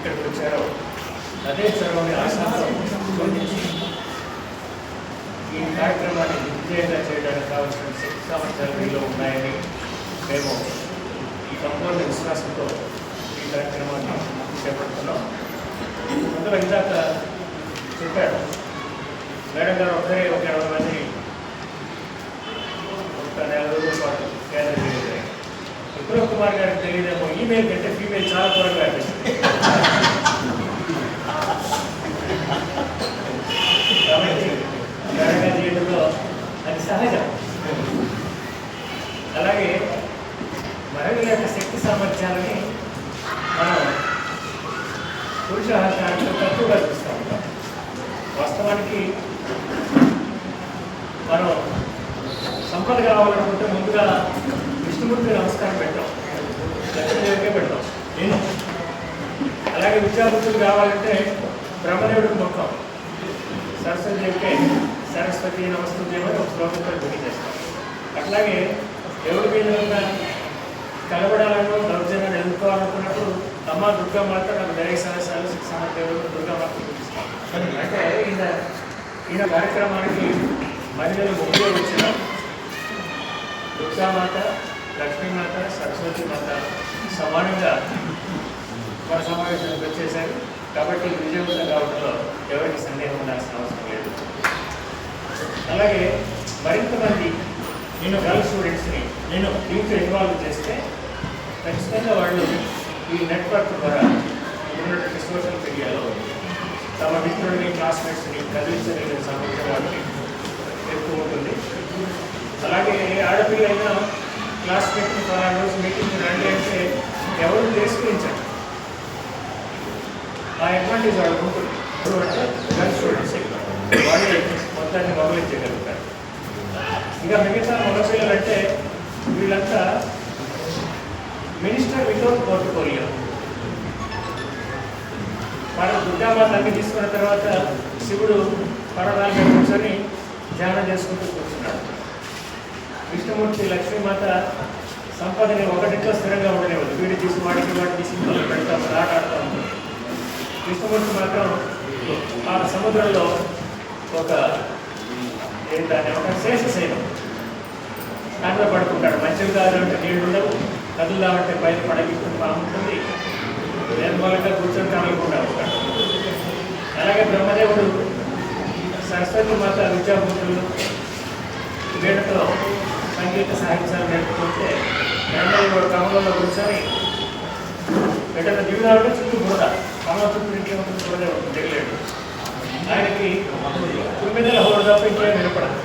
ఇక్కడికి వచ్చారో అదే చొరవని ఆశాతో చూపించి ఈ కార్యక్రమాన్ని విజయంగా చేయడానికి కావాల్సిన శక్తి సామర్థ్యాలు వీళ్ళు ఉన్నాయని మేము ఈ సంపూర్ణ విశ్వాసంతో ఈ కార్యక్రమాన్ని చేపడుతున్నాం. అందులో ఇందాక చెప్పారు మేడం గారు ఒకరే ఒక 20 మంది ఒక 4 రోజుల పాటు కేంద్ర చేయలేదు. విక్రమ్ కుమార్ గారికి తెలియదేమో ఈమెయిల్ కంటే ఫీమేల్ చాలా త్వరగా అనిపిస్తుంది. కాబట్టి త్వరగా చేయడంలో అది సహజం. అలాగే మహిళల యొక్క శక్తి సామర్థ్యాలని మనం పురుష ఆచారంలో తక్కువగా చూస్తూ ఉంటాం. వాస్తవానికి మనం సంపద కావాలనుకుంటే ముందుగా విష్ణుమూర్తి నమస్కారం పెట్టాం, లక్ష్మీదేవికే పెట్టాం నేను. అలాగే విద్యాబుద్ధులు కావాలంటే బ్రహ్మదేవుడికి మొక్కం, సరస్వతిదేవికే సరస్వతి నమస్తేమని ఒక శ్లోకంతో గురి చేస్తాం. అట్లాగే ఎవరి మీద కలబడాలను దౌర్జన్యాన్ని ఎదుర్కోవాలనుకున్నప్పుడు అమ్మ దుర్గామాత నాకు దయ సహసాలు సామర్థ్యాలు దుర్గామాత చూపిస్తాం. అంటే ఈయన కార్యక్రమానికి మహిళలు ముఖ్యంగా వచ్చిన దుర్గామాత, లక్ష్మీమాత, సరస్వతి మాత సమానంగా మన సమావేశానికి వచ్చేసారు. కాబట్టి విజయవంతం కావడంలో ఎవరికి సందేహం ఉండాల్సిన అవసరం లేదు. అలాగే మరింత మంది నేను గర్ల్ స్టూడెంట్స్ని నేను దీంట్లో ఇన్వాల్వ్ చేస్తే ఖచ్చితంగా వాళ్ళు ఈ నెట్వర్క్ ద్వారా ఉన్నటువంటి సోషల్ మీడియాలో తమ మిత్రులని, క్లాస్మేట్స్ని కదిలించగలిగిన సామర్థ్యం వాళ్ళకి ఎక్కువ ఉంటుంది. అలాగే ఆడపిల్ల అయినా క్లాస్మేట్ని 4 రోజు మీటింగ్ రండి అంటే ఎవరు తిరస్కరించండి, ఆ అడ్వాంటేజ్ వాళ్ళకు ఉంటుంది. అంటే గర్ల్ స్టూడెంట్స్ వాళ్ళే మొత్తాన్ని మొదలెచ్చగలుగుతారు. ఇంకా మిగతా మగపిల్లలు అంటే వీళ్ళంతా మినిస్టర్ వితౌట్ పోర్ట్ఫోలియో. మనం దుర్గామాత అన్ని తీసుకున్న తర్వాత శివుడు పర్వతాల మీద కూర్చొని ధ్యానం చేసుకుంటూ కూర్చున్నాడు. విష్ణుమూర్తి, లక్ష్మీమాత సంపదని ఒకటింట్లో స్థిరంగా ఉండలేవద్దు, వీడి తీసి వాడికి తీసి మొదలు పెడతాం, ఆట ఆడుతూ ఉంటుంది. విష్ణుమూర్తి మాత్రం ఆ సముద్రంలో ఒక ఏంటనే ఒక శేషశైలం దాంట్లో పడుకుంటాడు. మంచిగా కావాలంటే నీళ్ళు ఉండవు, కదులుదామంటే బయట పడగిస్తుంది, బాగుంటుంది, వేదమూలంగా కూర్చొని కదలకుండా ఉంటాడు. అలాగే బ్రహ్మదేవుడు సరస్వతి మాత విద్యాబుద్ధులు వీళ్ళతో సంగీత సాహిత్యాలు నేర్పుతుంటే బ్రహ్మదేవుడు కమలంలో కూర్చొని ఎటన్నా దిగుదామంటే చుట్టూ బురద, కమల చుట్టూ ఇంకే ఉంటుంది, బురదే ఉంటుంది, దిగలేడు. ఆయనకి 9 హోరు తప్ప ఇంకేం వినపడదు.